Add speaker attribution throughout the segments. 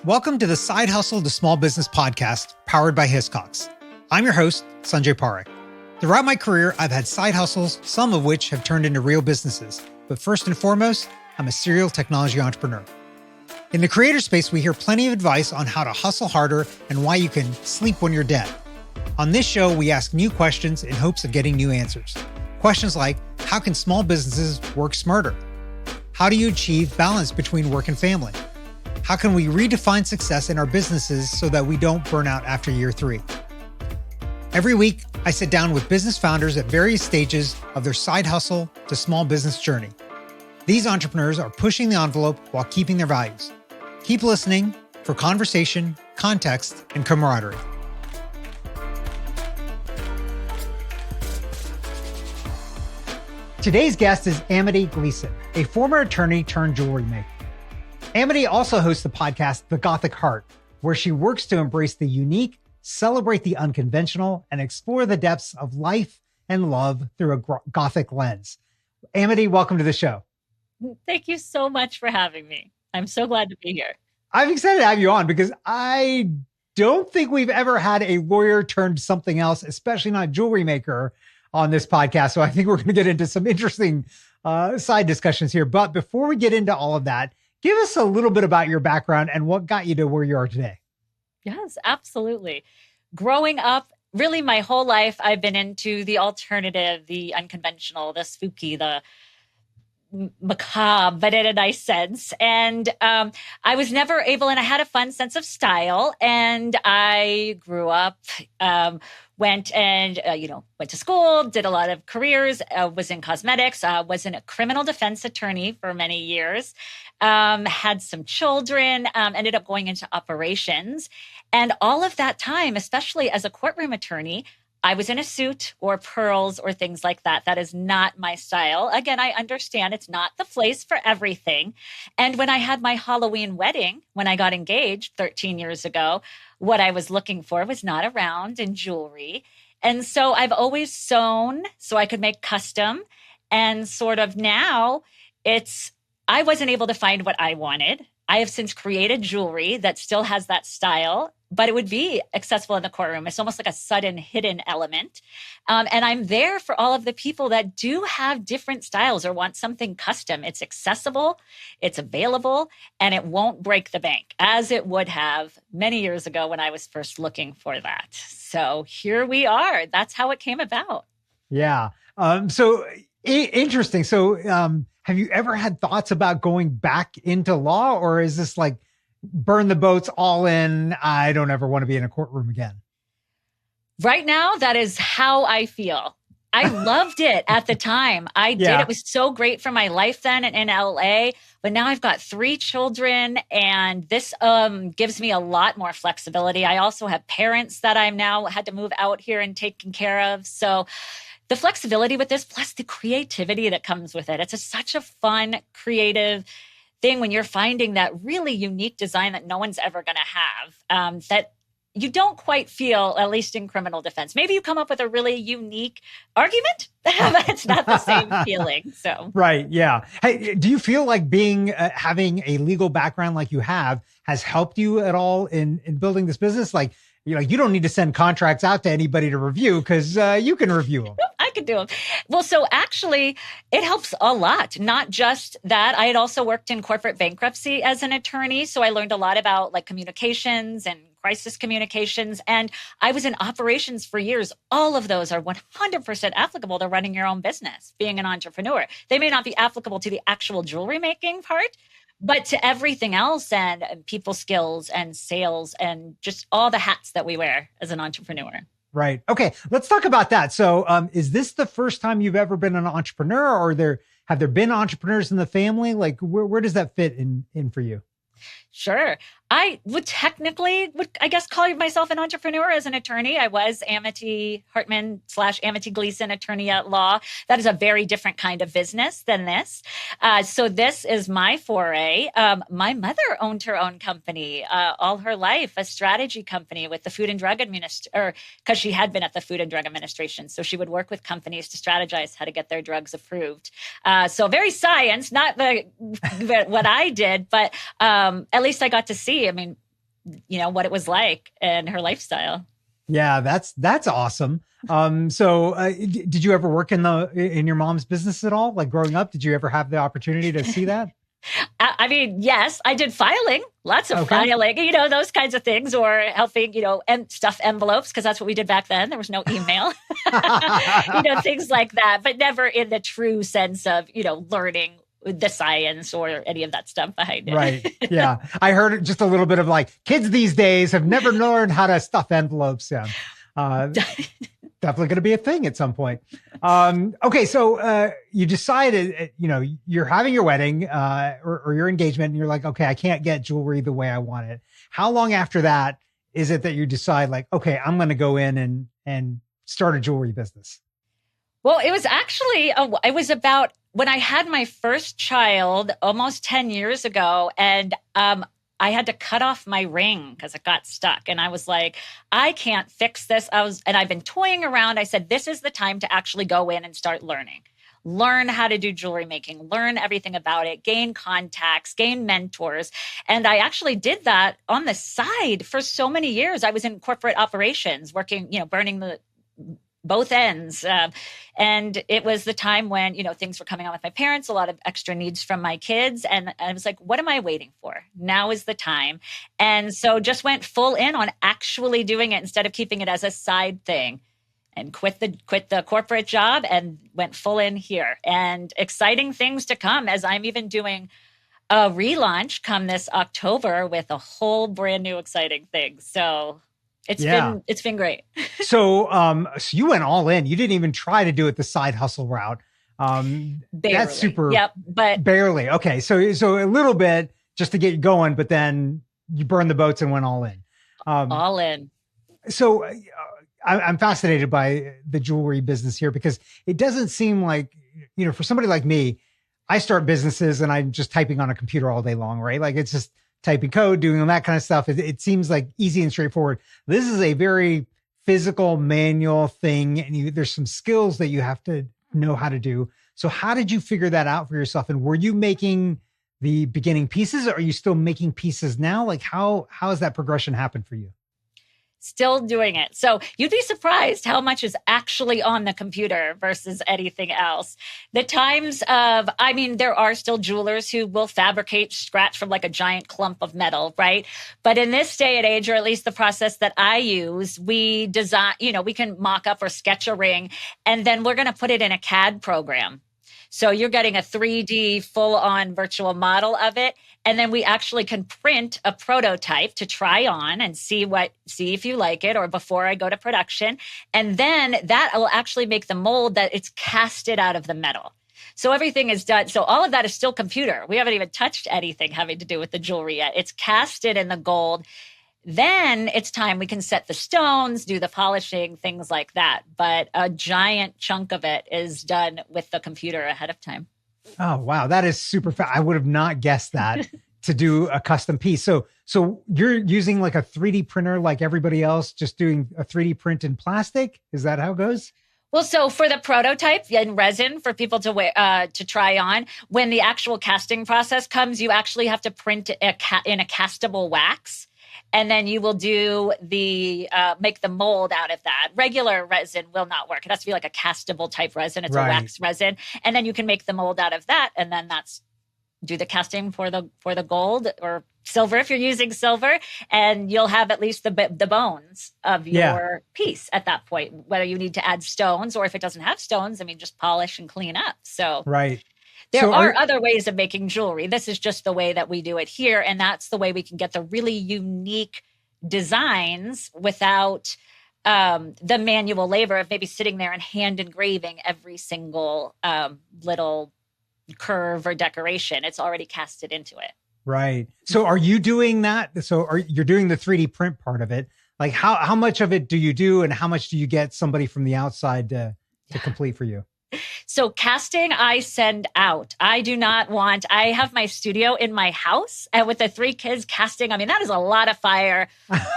Speaker 1: Welcome to the Side Hustle to Small Business podcast powered by Hiscox. I'm your host, Sanjay Parekh. Throughout my career, I've had side hustles, some of which have turned into real businesses. But first and foremost, I'm a serial technology entrepreneur. In the creator space, we hear plenty of advice on how to hustle harder and why you can sleep when you're dead. On this show, we ask new questions in hopes of getting new answers. Questions like, how can small businesses work smarter? How do you achieve balance between work and family? How can we redefine success in our businesses so that we don't burn out after year 3? Every week, I sit down with business founders at various stages of their side hustle to small business journey. These entrepreneurs are pushing the envelope while keeping their values. Keep listening for conversation, context, and camaraderie. Today's guest is Amity Gleason, a former attorney turned jewelry maker. Amity also hosts the podcast, The Gothic Heart, where she works to embrace the unique, celebrate the unconventional, and explore the depths of life and love through a Gothic lens. Amity, welcome to the show.
Speaker 2: Thank you so much for having me. I'm so glad to be here.
Speaker 1: I'm excited to have you on because I don't think we've ever had a lawyer turned something else, especially not jewelry maker, on this podcast. So I think we're going to get into some interesting side discussions here. But before we get into all of that, give us a little bit about your background and what got you to where you are today.
Speaker 2: Yes, absolutely. Growing up, really my whole life, I've been into the alternative, the unconventional, the spooky, the macabre, but in a nice sense. And I was never able, and I had a fun sense of style. And I grew up, went to school, did a lot of careers, was in cosmetics, was a criminal defense attorney for many years, had some children, ended up going into operations. And all of that time, especially as a courtroom attorney, I was in a suit or pearls or things like that. That is not my style. Again, I understand it's not the place for everything. And when I had my Halloween wedding, when I got engaged 13 years ago, what I was looking for was not around in jewelry. And so I've always sewn so I could make custom. And sort of now I wasn't able to find what I wanted. I have since created jewelry that still has that style, but it would be accessible in the courtroom. It's almost like a sudden hidden element. And I'm there for all of the people that do have different styles or want something custom. It's accessible, it's available, and it won't break the bank as it would have many years ago when I was first looking for that. So here we are. That's how it came about.
Speaker 1: Yeah. Interesting. So have you ever had thoughts about going back into law, or is this like burn the boats all in? I don't ever want to be in a courtroom again.
Speaker 2: Right now, that is how I feel. I loved it at the time. I did. It was so great for my life then in LA. But now I've got 3 children, and this gives me a lot more flexibility. I also have parents that I'm now had to move out here and taken care of. So the flexibility with this, plus the creativity that comes with it. It's such a fun, creative thing when you're finding that really unique design that no one's ever going to have, that you don't quite feel, at least in criminal defense. Maybe you come up with a really unique argument, but it's not the same feeling. So
Speaker 1: right, yeah. Hey, do you feel like having a legal background like you have has helped you at all in building this business? Like, you don't need to send contracts out to anybody to review because you can review them.
Speaker 2: I could do them. Well, so actually, it helps a lot. Not just that. I had also worked in corporate bankruptcy as an attorney. So I learned a lot about like communications and crisis communications. And I was in operations for years. All of those are 100% applicable to running your own business, being an entrepreneur. They may not be applicable to the actual jewelry making part, but to everything else and people skills and sales and just all the hats that we wear as an entrepreneur.
Speaker 1: Right. Okay. Let's talk about that. So is this the first time you've ever been an entrepreneur, or have there been entrepreneurs in the family? Like where does that fit in for you?
Speaker 2: Sure. I would I guess, call myself an entrepreneur as an attorney. I was Amity Hartman / Amity Gleason attorney at law. That is a very different kind of business than this. So this is my foray. My mother owned her own company all her life, a strategy company with the Food and Drug Administration, because she had been at the Food and Drug Administration. So she would work with companies to strategize how to get their drugs approved. So very science, not what I did, but at least I got to see. I mean, what it was like and her lifestyle.
Speaker 1: Yeah, that's awesome. Did you ever work in your mom's business at all? Like growing up, did you ever have the opportunity to see that?
Speaker 2: I mean, yes, I did filing, lots of filing, those kinds of things, or helping, and stuff envelopes, because that's what we did back then. There was no email, things like that, but never in the true sense of, learning the science or any of that stuff behind it.
Speaker 1: Right. Yeah. I heard just a little bit of like, kids these days have never learned how to stuff envelopes. Yeah. Definitely going to be a thing at some point. Okay. So you decided, you're having your wedding or your engagement, and you're like, okay, I can't get jewelry the way I want it. How long after that is it that you decide like, okay, I'm going to go in and start a jewelry business?
Speaker 2: Well, it was actually, it was about when I had my first child almost 10 years ago, and I had to cut off my ring because it got stuck. And I was like, I can't fix this. And I've been toying around. I said, this is the time to actually go in and start learn how to do jewelry making, learn everything about it, gain contacts, gain mentors. And I actually did that on the side for so many years. I was in corporate operations working, burning both ends. And it was the time when, things were coming on with my parents, a lot of extra needs from my kids. And I was like, what am I waiting for? Now is the time. And so just went full in on actually doing it instead of keeping it as a side thing, and quit the corporate job and went full in here. And exciting things to come, as I'm even doing a relaunch come this October with a whole brand new exciting thing. So it's been great. So
Speaker 1: you went all in. You didn't even try to do it the side hustle route.
Speaker 2: Barely.
Speaker 1: That's super.
Speaker 2: Yep, but
Speaker 1: barely. Okay, so a little bit just to get you going, but then you burned the boats and went all in.
Speaker 2: All in.
Speaker 1: So I'm fascinated by the jewelry business here, because it doesn't seem like, for somebody like me, I start businesses and I'm just typing on a computer all day long, right? Like it's just typing code, doing all that kind of stuff. It seems like easy and straightforward. This is a very physical, manual thing. And there's some skills that you have to know how to do. So how did you figure that out for yourself? And were you making the beginning pieces, or are you still making pieces now? Like how has that progression happened for you?
Speaker 2: Still doing it. So you'd be surprised how much is actually on the computer versus anything else. The times of, there are still jewelers who will fabricate scratch from like a giant clump of metal, right? But in this day and age, or at least the process that I use, we design, we can mock up or sketch a ring, and then we're going to put it in a CAD program. So you're getting a 3D full-on virtual model of it. And then we actually can print a prototype to try on and see if you like it, or before I go to production. And then that will actually make the mold that it's casted out of the metal. So everything is done. So all of that is still computer. We haven't even touched anything having to do with the jewelry yet. It's casted in the gold. Then it's time we can set the stones, do the polishing, things like that. But a giant chunk of it is done with the computer ahead of time.
Speaker 1: Oh, wow. That is super fast. I would have not guessed that to do a custom piece. So you're using like a 3D printer like everybody else, just doing a 3D print in plastic? Is that how it goes?
Speaker 2: Well, so for the prototype in resin for people to try on, when the actual casting process comes, you actually have to print in a castable wax. And then you will do make the mold out of that. Regular resin will not work. It has to be like a castable type resin. It's a wax resin. And then you can make the mold out of that. And then do the casting for the gold or silver if you're using silver. And you'll have at least the bones of your piece at that point, whether you need to add stones, or if it doesn't have stones, just polish and clean up. So there are other ways of making jewelry. This is just the way that we do it here. And that's the way we can get the really unique designs without the manual labor of maybe sitting there and hand engraving every single little curve or decoration. It's already casted into it.
Speaker 1: Right. So are you doing that? So you're doing the 3D print part of it. Like how much of it do you do, and how much do you get somebody from the outside to complete for you?
Speaker 2: So casting, I send out. I have my studio in my house, and with the 3 kids, casting, that is a lot of fire,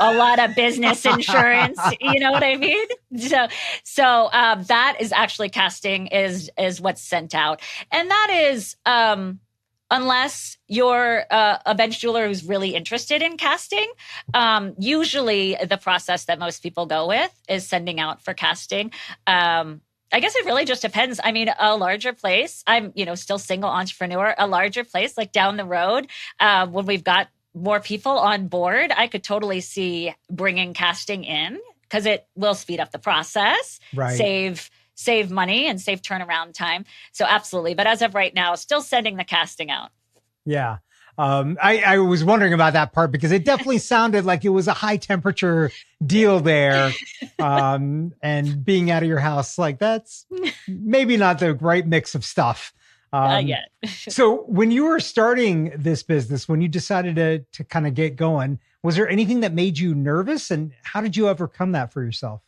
Speaker 2: a lot of business insurance. You know what I mean? So that is actually casting is what's sent out. And that is, unless you're a bench jeweler who's really interested in casting. Usually the process that most people go with is sending out for casting. I guess it really just depends. I mean, a larger place, I'm, still single entrepreneur, a larger place like down the road, when we've got more people on board, I could totally see bringing casting in because it will speed up the process,
Speaker 1: Right.
Speaker 2: save money and save turnaround time. So absolutely. But as of right now, still sending the casting out.
Speaker 1: Yeah. I was wondering about that part because it definitely sounded like it was a high temperature deal there. And being out of your house, like that's maybe not the right mix of stuff.
Speaker 2: Yet.
Speaker 1: So when you were starting this business, when you decided to kind of get going, was there anything that made you nervous, and how did you overcome that for yourself?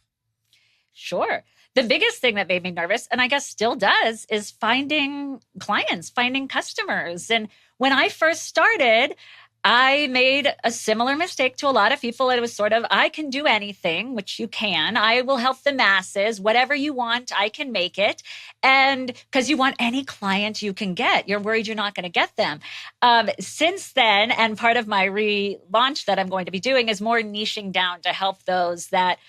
Speaker 2: Sure. The biggest thing that made me nervous, and I guess still does, is finding clients, finding customers. And when I first started, I made a similar mistake to a lot of people. It was sort of, I can do anything, which you can. I will help the masses. Whatever you want, I can make it. And because you want any client you can get, you're worried you're not going to get them. Since then, and part of my relaunch that I'm going to be doing is more niching down to help those that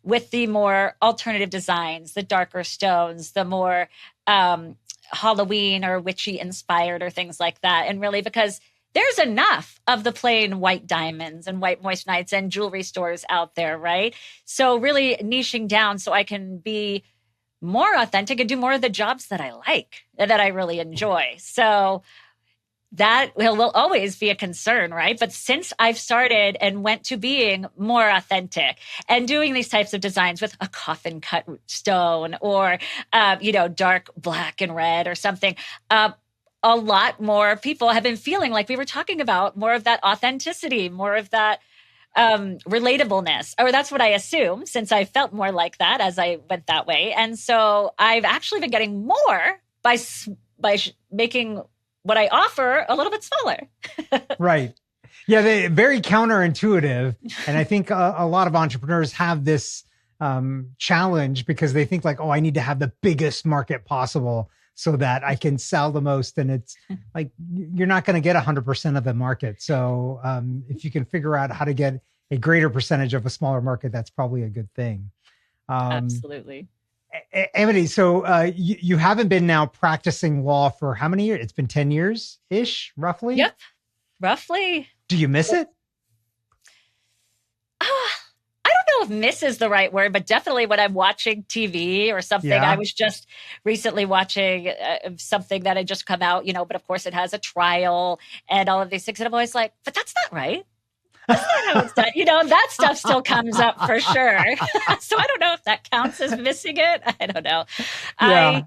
Speaker 2: with the more alternative designs, the darker stones, the more Halloween or witchy inspired or things like that. And really because there's enough of the plain white diamonds and white moissanites and jewelry stores out there, right? So really niching down so I can be more authentic and do more of the jobs that I like, that I really enjoy. So that will always be a concern, right? But since I've started and went to being more authentic and doing these types of designs with a coffin cut stone or, dark black and red or something, a lot more people have been feeling like we were talking about more of that authenticity, more of that relatableness, or that's what I assume since I felt more like that as I went that way. And so I've actually been getting more by making what I offer a little bit smaller.
Speaker 1: Right. Yeah, they very counterintuitive. And I think a lot of entrepreneurs have this challenge because they think like, oh, I need to have the biggest market possible so that I can sell the most. And it's like, you're not going to get 100% of the market. So if you can figure out how to get a greater percentage of a smaller market, that's probably a good thing.
Speaker 2: Absolutely.
Speaker 1: Amity, so you haven't been now practicing law for how many years? It's been 10 years-ish, roughly?
Speaker 2: Yep, roughly.
Speaker 1: Do you miss it?
Speaker 2: I don't know if miss is the right word, but definitely when I'm watching TV or something.
Speaker 1: Yeah.
Speaker 2: I was just recently watching something that had just come out, but of course it has a trial and all of these things. And I'm always like, but that's not right. That's not how it's done. That stuff still comes up for sure. So I don't know if that counts as missing it. I don't know.
Speaker 1: Yeah.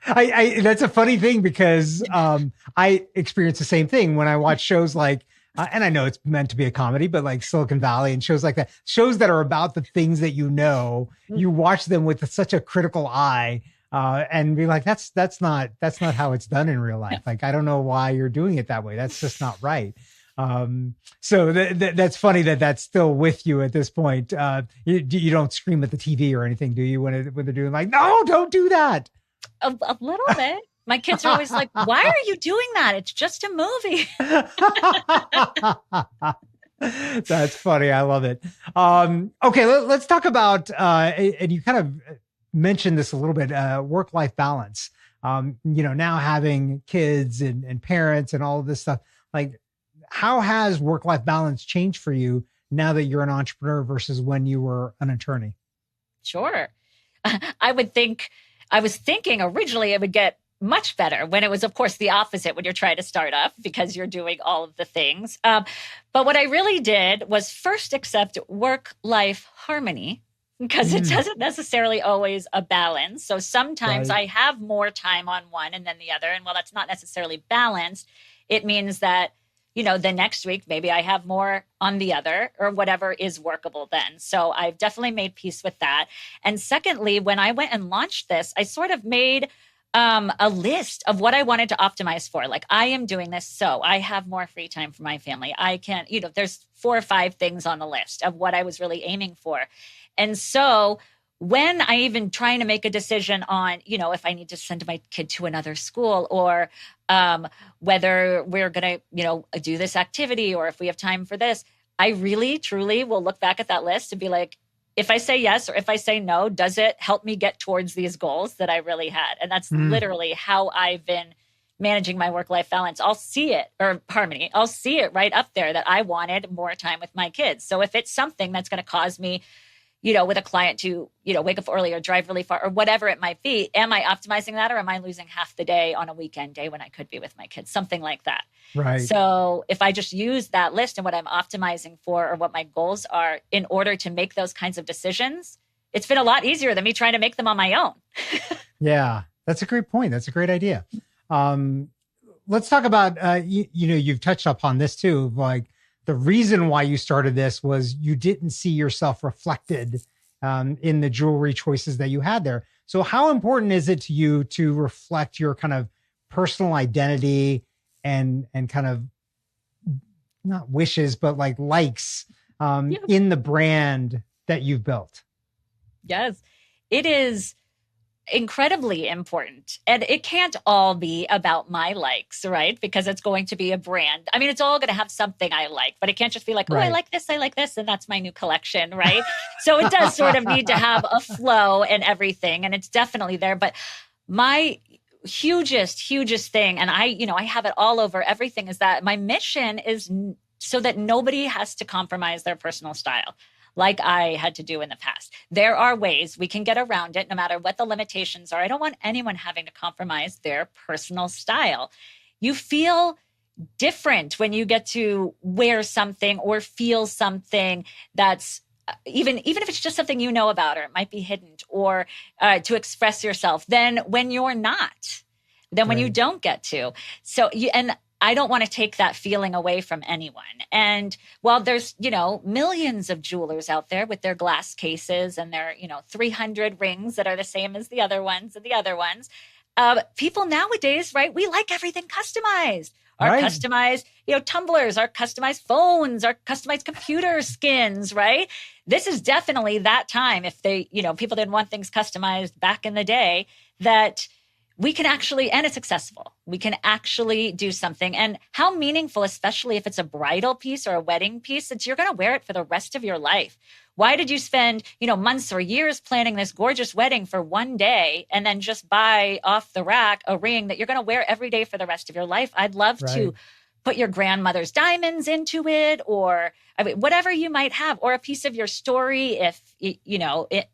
Speaker 1: I that's a funny thing because I experience the same thing when I watch shows like, and I know it's meant to be a comedy, but like Silicon Valley and shows like that, shows that are about the things that you watch them with such a critical eye and be like, that's not how it's done in real life. Like, I don't know why you're doing it that way. That's just not right. So that's funny that that's still with you at this point. You don't scream at the TV or anything, do you? When they're doing like, no, don't do that.
Speaker 2: A little bit. My kids are always like, why are you doing that? It's just a movie.
Speaker 1: That's funny. I love it. Okay, let's talk about, and you kind of mentioned this a little bit, work-life balance. Now having kids and parents and all of this stuff, like how has work-life balance changed for you now that you're an entrepreneur versus when you were an attorney?
Speaker 2: Sure. I was thinking originally it would get much better when it was, of course, the opposite when you're trying to start up because you're doing all of the things. But what I really did was first accept work-life harmony because it doesn't necessarily always a balance. So sometimes I have more time on one and then the other. And while that's not necessarily balanced, it means that, the next week, maybe I have more on the other or whatever is workable then. So I've definitely made peace with that. And secondly, when I went and launched this, I sort of made a list of what I wanted to optimize for. Like, I am doing this so I have more free time for my family. I can, there's 4 or 5 things on the list of what I was really aiming for. And so when I even trying to make a decision on, if I need to send my kid to another school, or whether we're going to, do this activity, or if we have time for this, I really, truly will look back at that list and be like, if I say yes or if I say no, does it help me get towards these goals that I really had? And that's literally how I've been managing my work-life balance. I'll see it, or harmony, I'll see it right up there that I wanted more time with my kids. So if it's something that's going to cause me, with a client to, wake up early or drive really far or whatever it might be, am I optimizing that, or am I losing half the day on a weekend day when I could be with my kids? Something like that.
Speaker 1: Right.
Speaker 2: So if I just use that list and what I'm optimizing for or what my goals are in order to make those kinds of decisions, it's been a lot easier than me trying to make them on my own.
Speaker 1: Yeah, that's a great point. That's a great idea. Let's talk about, you've touched upon this too, like the reason why you started this was you didn't see yourself reflected in the jewelry choices that you had there. So how important is it to you to reflect your kind of personal identity and kind of not wishes, but like likes in the brand that you've built?
Speaker 2: Yes, it is incredibly important. And it can't all be about my likes, right? Because it's going to be a brand. I mean, it's all going to have something I like, but it can't just be like, oh, I like this, and that's my new collection, right? So it does sort of need to have a flow and everything. And it's definitely there. But my hugest thing, and I have it all over everything, is that my mission is so that nobody has to compromise their personal style like I had to do in the past. There are ways we can get around it, no matter what the limitations are. I don't want anyone having to compromise their personal style. You feel different when you get to wear something or feel something that's even if it's just something you know about, or it might be hidden, or to express yourself, than when you're not, than when you don't get to. So I don't want to take that feeling away from anyone. And while there's, millions of jewelers out there with their glass cases and their, 300 rings that are the same as the other ones, people nowadays, right, we like everything customized. Our customized, tumblers, our customized phones, our customized computer skins, right? This is definitely that time, if they, people didn't want things customized back in the day, that we can actually, and it's accessible, we can actually do something. And how meaningful, especially if it's a bridal piece or a wedding piece, that you're going to wear it for the rest of your life. Why did you spend, months or years planning this gorgeous wedding for one day and then just buy off the rack a ring that you're going to wear every day for the rest of your life? I'd love to put your grandmother's diamonds into it, or whatever you might have, or a piece of your story, if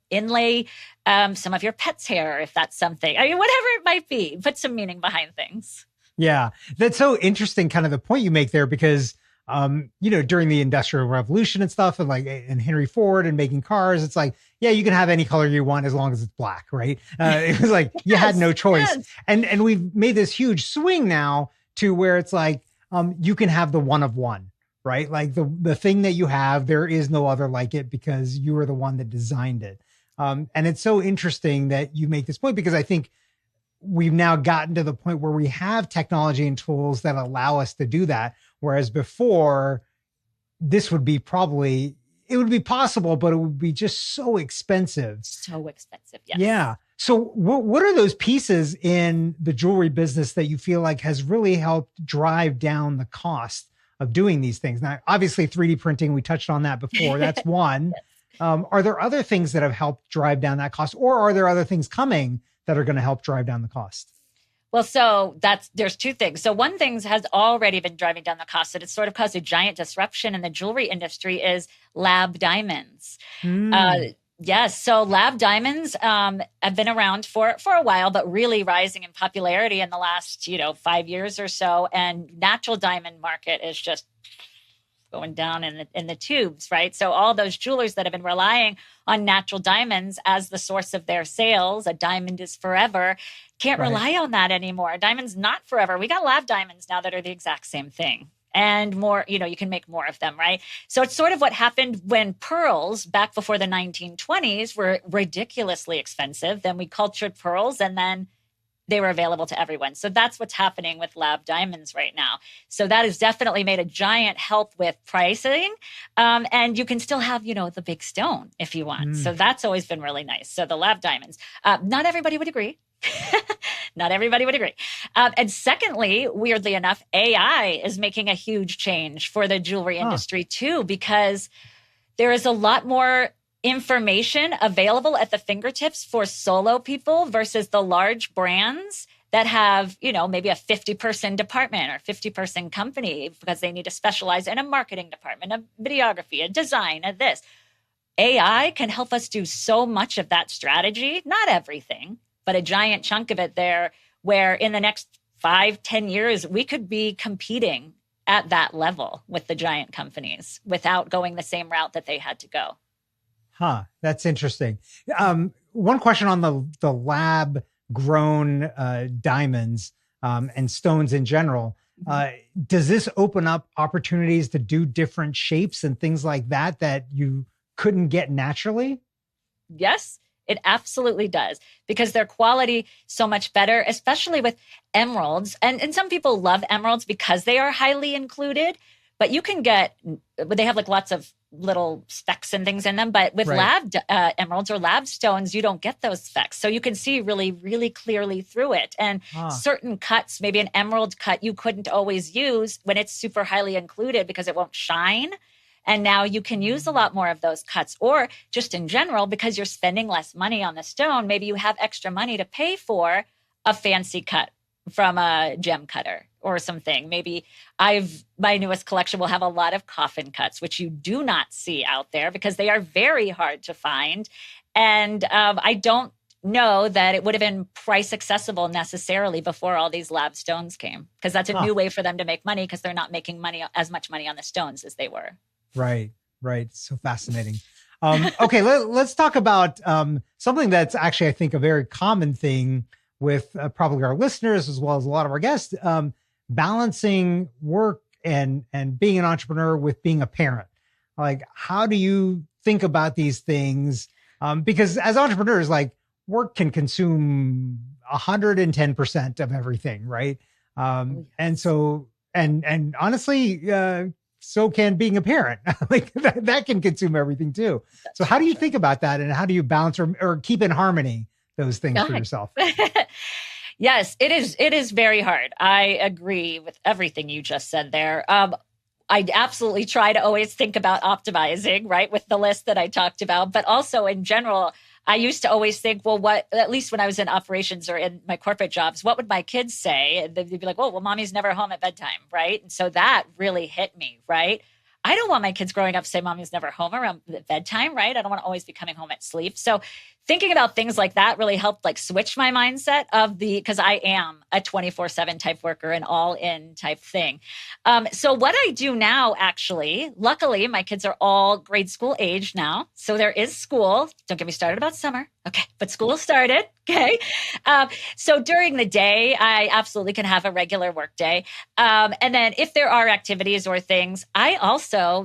Speaker 2: inlay some of your pet's hair, if that's something. Whatever it might be, put some meaning behind things. Yeah,
Speaker 1: that's so interesting, kind of the point you make there, because during the Industrial Revolution and stuff, and Henry Ford and making cars, it's like, yeah, you can have any color you want as long as it's black, right? It was like you had no choice. And we've made this huge swing now to where it's like, you can have the one of one, right? Like the thing that you have, there is no other like it, because you were the one that designed it. And it's so interesting that you make this point, because I think we've now gotten to the point where we have technology and tools that allow us to do that. Whereas before, this would be it would be possible, but it would be just so expensive.
Speaker 2: So expensive, yes.
Speaker 1: Yeah. So what are those pieces in the jewelry business that you feel like has really helped drive down the cost of doing these things? Now, obviously 3D printing, we touched on that before. That's one.
Speaker 2: Yes.
Speaker 1: Are there other things that have helped drive down that cost, or are there other things coming that are going to help drive down the cost?
Speaker 2: Well, so there's two things. So one thing has already been driving down the cost, and it's sort of caused a giant disruption in the jewelry industry, is lab diamonds. Yes. So lab diamonds have been around for a while, but really rising in popularity in the last, 5 years or so. And natural diamond market is just going down in the tubes, right? So all those jewelers that have been relying on natural diamonds as the source of their sales, a diamond is forever, can't rely on that anymore. A diamond's not forever. We got lab diamonds now that are the exact same thing. And more, you can make more of them, right? So it's sort of what happened when pearls back before the 1920s were ridiculously expensive. Then we cultured pearls, and then they were available to everyone. So that's what's happening with lab diamonds right now. So that has definitely made a giant help with pricing. And you can still have, the big stone if you want. So that's always been really nice. So the lab diamonds, not everybody would agree. Not everybody would agree. And secondly, weirdly enough, AI is making a huge change for the jewelry industry too, because there is a lot more information available at the fingertips for solo people versus the large brands that have, maybe a 50-person department or 50-person company because they need to specialize in a marketing department, a videography, a design, a this. AI can help us do so much of that strategy, not everything, but a giant chunk of it there, where in the next 5-10 years, we could be competing at that level with the giant companies without going the same route that they had to go.
Speaker 1: Huh. That's interesting. One question on the lab grown diamonds and stones in general. Does this open up opportunities to do different shapes and things like that you couldn't get naturally?
Speaker 2: Yes, it absolutely does, because their quality so much better, especially with emeralds. And some people love emeralds because they are highly included, but you can they have like lots of little specks and things in them. But with lab emeralds or lab stones, you don't get those specks. So you can see really, really clearly through it. And certain cuts, maybe an emerald cut, you couldn't always use when it's super highly included because it won't shine. And now you can use a lot more of those cuts, or just in general, because you're spending less money on the stone, maybe you have extra money to pay for a fancy cut from a gem cutter or something. Maybe my newest collection will have a lot of coffin cuts, which you do not see out there because they are very hard to find. And I don't know that it would have been price accessible necessarily before all these lab stones came, because that's a new way for them to make money, because they're not making as much money on the stones as they were.
Speaker 1: Right. So fascinating. Okay, let's talk about something that's actually, I think, a very common thing with probably our listeners as well as a lot of our guests, balancing work and being an entrepreneur with being a parent. Like, how do you think about these things? Because as entrepreneurs, like, work can consume 110% of everything, right? And so, and honestly, so can being a parent. Like that can consume everything too. So how do you think about that, and how do you balance or keep in harmony those things for yourself?
Speaker 2: Yes, it is very hard. I agree with everything you just said there. I absolutely try to always think about optimizing, right, with the list that I talked about, but also in general, I used to always think, well, at least when I was in operations or in my corporate jobs, what would my kids say? And they'd be like, oh, well, mommy's never home at bedtime, right? And so that really hit me, right? I don't want my kids growing up to say mommy's never home around bedtime, right? I don't want to always be coming home at sleep. So thinking about things like that really helped like switch my mindset because I am a 24/7 type worker, an all in type thing. So what I do now, actually, luckily my kids are all grade school age now. So there is school. Don't get me started about summer. Okay. But school started. Okay. So during the day, I absolutely can have a regular work day. And then if there are activities or things,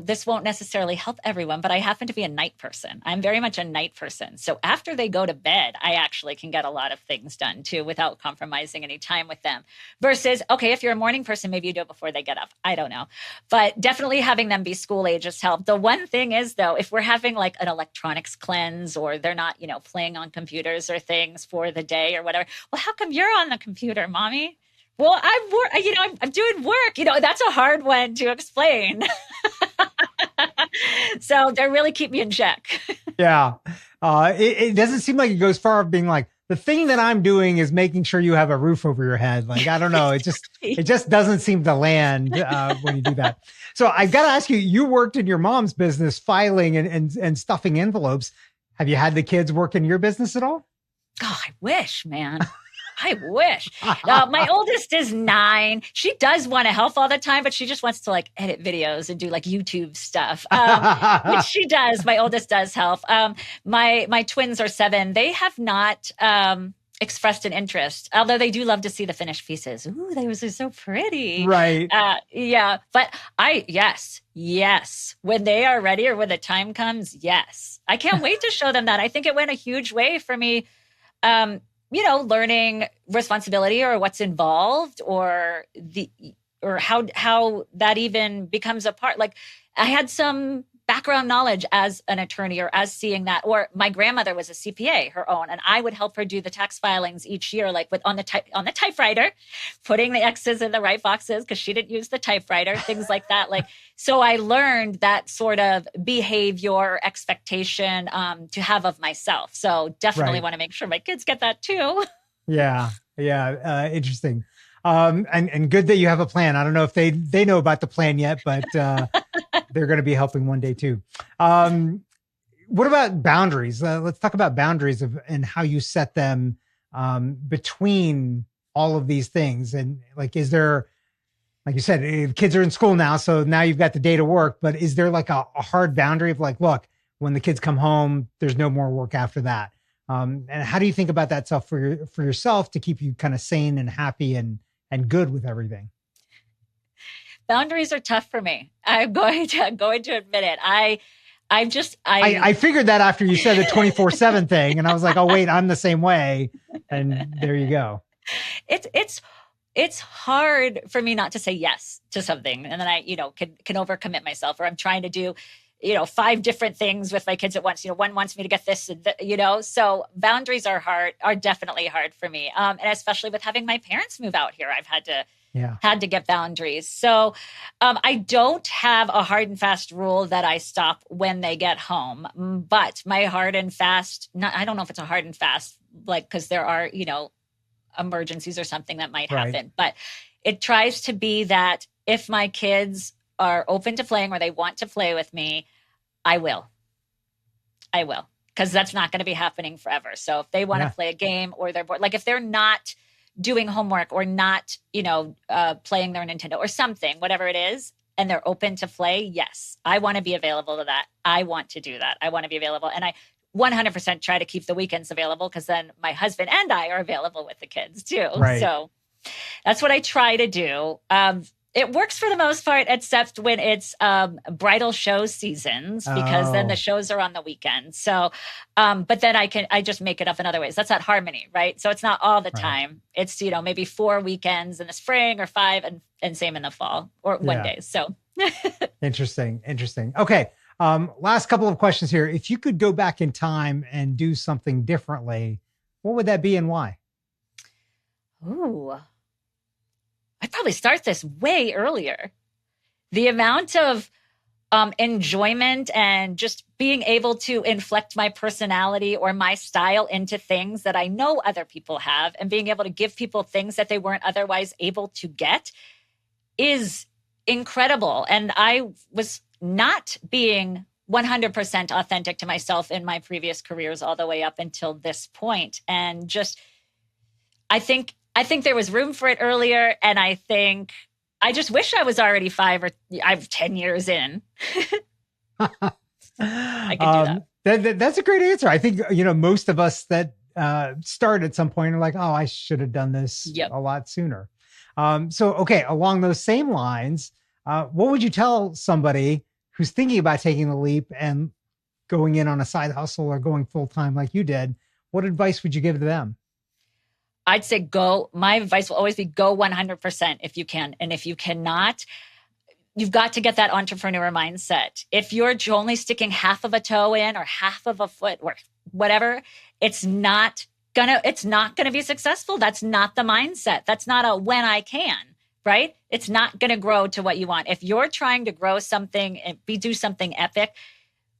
Speaker 2: this won't necessarily help everyone, but I happen to be a night person. I'm very much a night person. So after they go to bed, I actually can get a lot of things done too without compromising any time with them. Versus, okay, if you're a morning person, maybe you do it before they get up. I don't know. But definitely having them be school age has helped. The one thing is, though, if we're having like an electronics cleanse or they're not, playing on computers or things for the day or whatever, well, how come you're on the computer, mommy? Well, I'm doing work. That's a hard one to explain. So they really keep me in check.
Speaker 1: Yeah. It doesn't seem like it goes far of being like, the thing that I'm doing is making sure you have a roof over your head. Like, I don't know. It just doesn't seem to land when you do that. So I've got to ask you, you worked in your mom's business filing and stuffing envelopes. Have you had the kids work in your business at all?
Speaker 2: Oh, I wish, man. I wish. My oldest is 9. She does want to help all the time, but she just wants to like edit videos and do like YouTube stuff, which she does. My oldest does help. My twins are 7. They have not expressed an interest, although they do love to see the finished pieces. Ooh, those are so pretty.
Speaker 1: Right.
Speaker 2: Yeah. But yes. When they are ready or when the time comes, yes. I can't wait to show them that. I think it went a huge way for me. learning responsibility or what's involved or how that even becomes a part. Like I had some background knowledge as an attorney or as seeing that, or my grandmother was a CPA, her own, and I would help her do the tax filings each year, like on the typewriter, putting the X's in the right boxes because she didn't use the typewriter, things like that. Like, so I learned that sort of behavior expectation to have of myself. So definitely want to make sure my kids get that too.
Speaker 1: Yeah. Interesting. And good that you have a plan. I don't know if they know about the plan yet, but they're going to be helping one day too. What about boundaries? Let's talk about boundaries and how you set them between all of these things. And like, is there, like you said, kids are in school now, so now you've got the day to work, but is there like a hard boundary of like, look, when the kids come home, there's no more work after that? And how do you think about that stuff for yourself to keep you kind of sane and happy and good with everything?
Speaker 2: Boundaries are tough for me. I'm going to admit it. I
Speaker 1: figured that after you said the 24/7 thing, and I was like, oh wait, I'm the same way. And there you go.
Speaker 2: It's hard for me not to say yes to something. And then I, can overcommit myself, or I'm trying to do, 5 different things with my kids at once. One wants me to get this, so boundaries are definitely hard for me. And especially with having my parents move out here, I've had to get boundaries. So I don't have a hard and fast rule that I stop when they get home, but my hard and fast, I don't know if it's a hard and fast, like, cause there are, emergencies or something that might happen, but it tries to be that if my kids are open to playing or they want to play with me, I will, because that's not going to be happening forever. So if they want to play a game or they're bored, like if they're not doing homework or not, playing their Nintendo or something, whatever it is, and they're open to play, yes, I want to be available to that. I want to do that. I want to be available. And I 100% try to keep the weekends available because then my husband and I are available with the kids too.
Speaker 1: Right.
Speaker 2: So that's what I try to do. It works for the most part, except when it's bridal show seasons, because then the shows are on the weekend. So, but then I just make it up in other ways. That's at Harmony, right? So it's not all the time. It's, maybe 4 weekends in the spring or 5 and same in the fall or one day. So
Speaker 1: Interesting. Okay. Last couple of questions here. If you could go back in time and do something differently, what would that be and why?
Speaker 2: Ooh. I'd probably start this way earlier. The amount of enjoyment and just being able to inflect my personality or my style into things that I know other people have, and being able to give people things that they weren't otherwise able to get is incredible. And I was not being 100% authentic to myself in my previous careers all the way up until this point. And just, I think there was room for it earlier. And I just wish I was already 10 years in. I could do that.
Speaker 1: That's a great answer. I think, most of us that start at some point are like, oh, I should have done this a lot sooner. Okay, along those same lines, what would you tell somebody who's thinking about taking the leap and going in on a side hustle or going full-time like you did? What advice would you give to them?
Speaker 2: I'd say go. My advice will always be go 100% if you can. And if you cannot, you've got to get that entrepreneur mindset. If you're only sticking half of a toe in or half of a foot or whatever, it's not gonna be successful. That's not the mindset. That's not a when I can, right? It's not gonna grow to what you want. If you're trying to grow something and do something epic,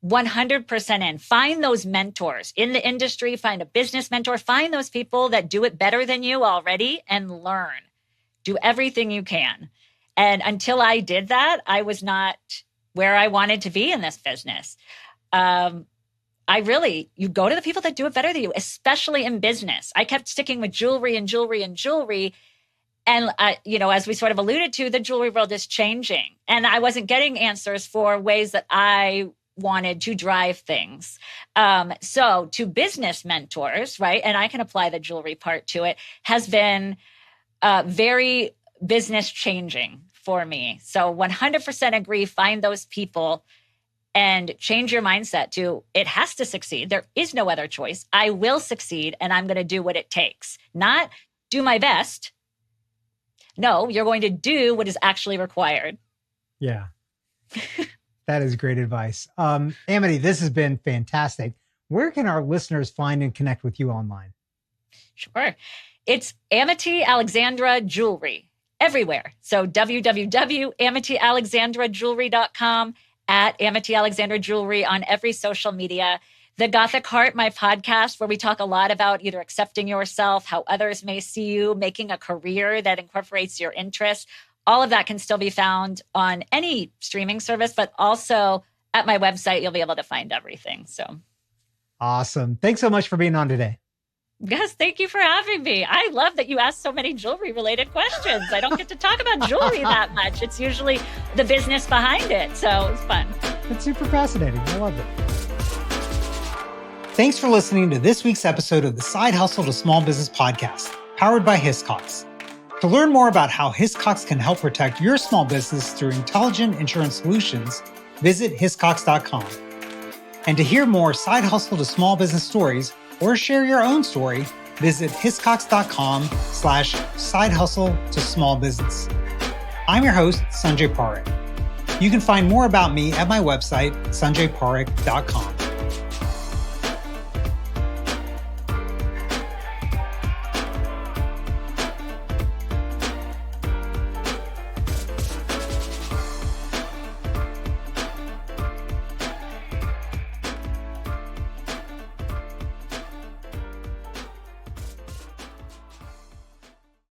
Speaker 2: 100% in. Find those mentors in the industry, find a business mentor, find those people that do it better than you already and learn. Do everything you can. And until I did that, I was not where I wanted to be in this business. You go to the people that do it better than you, especially in business. I kept sticking with jewelry and jewelry and jewelry. And, as we sort of alluded to, the jewelry world is changing. And I wasn't getting answers for ways that I wanted to drive things. So to business mentors, right? And I can apply the jewelry part to it, has been very business changing for me. So 100% agree, find those people and change your mindset to it has to succeed. There is no other choice. I will succeed and I'm going to do what it takes. Not do my best. No, you're going to do what is actually required.
Speaker 1: Yeah. That is great advice. Amity, this has been fantastic. Where can our listeners find and connect with you online?
Speaker 2: Sure. It's Amity Alexandra Jewelry everywhere. So www.amityalexandrajewelry.com, at Amity Alexandra Jewelry on every social media. The Gothic Heart, my podcast, where we talk a lot about either accepting yourself, how others may see you, making a career that incorporates your interests. All of that can still be found on any streaming service, but also at my website, you'll be able to find everything. So
Speaker 1: awesome. Thanks so much for being on today.
Speaker 2: Yes, thank you for having me. I love that you asked so many jewelry-related questions. I don't get to talk about jewelry that much. It's usually the business behind it. So it's fun.
Speaker 1: It's super fascinating. I love it. Thanks for listening to this week's episode of the Side Hustle to Small Business podcast, powered by Hiscox. To learn more about how Hiscox can help protect your small business through intelligent insurance solutions, visit hiscox.com. And to hear more Side Hustle to Small Business stories or share your own story, visit hiscox.com/side hustle to small business. I'm your host, Sanjay Parekh. You can find more about me at my website, sanjayparekh.com.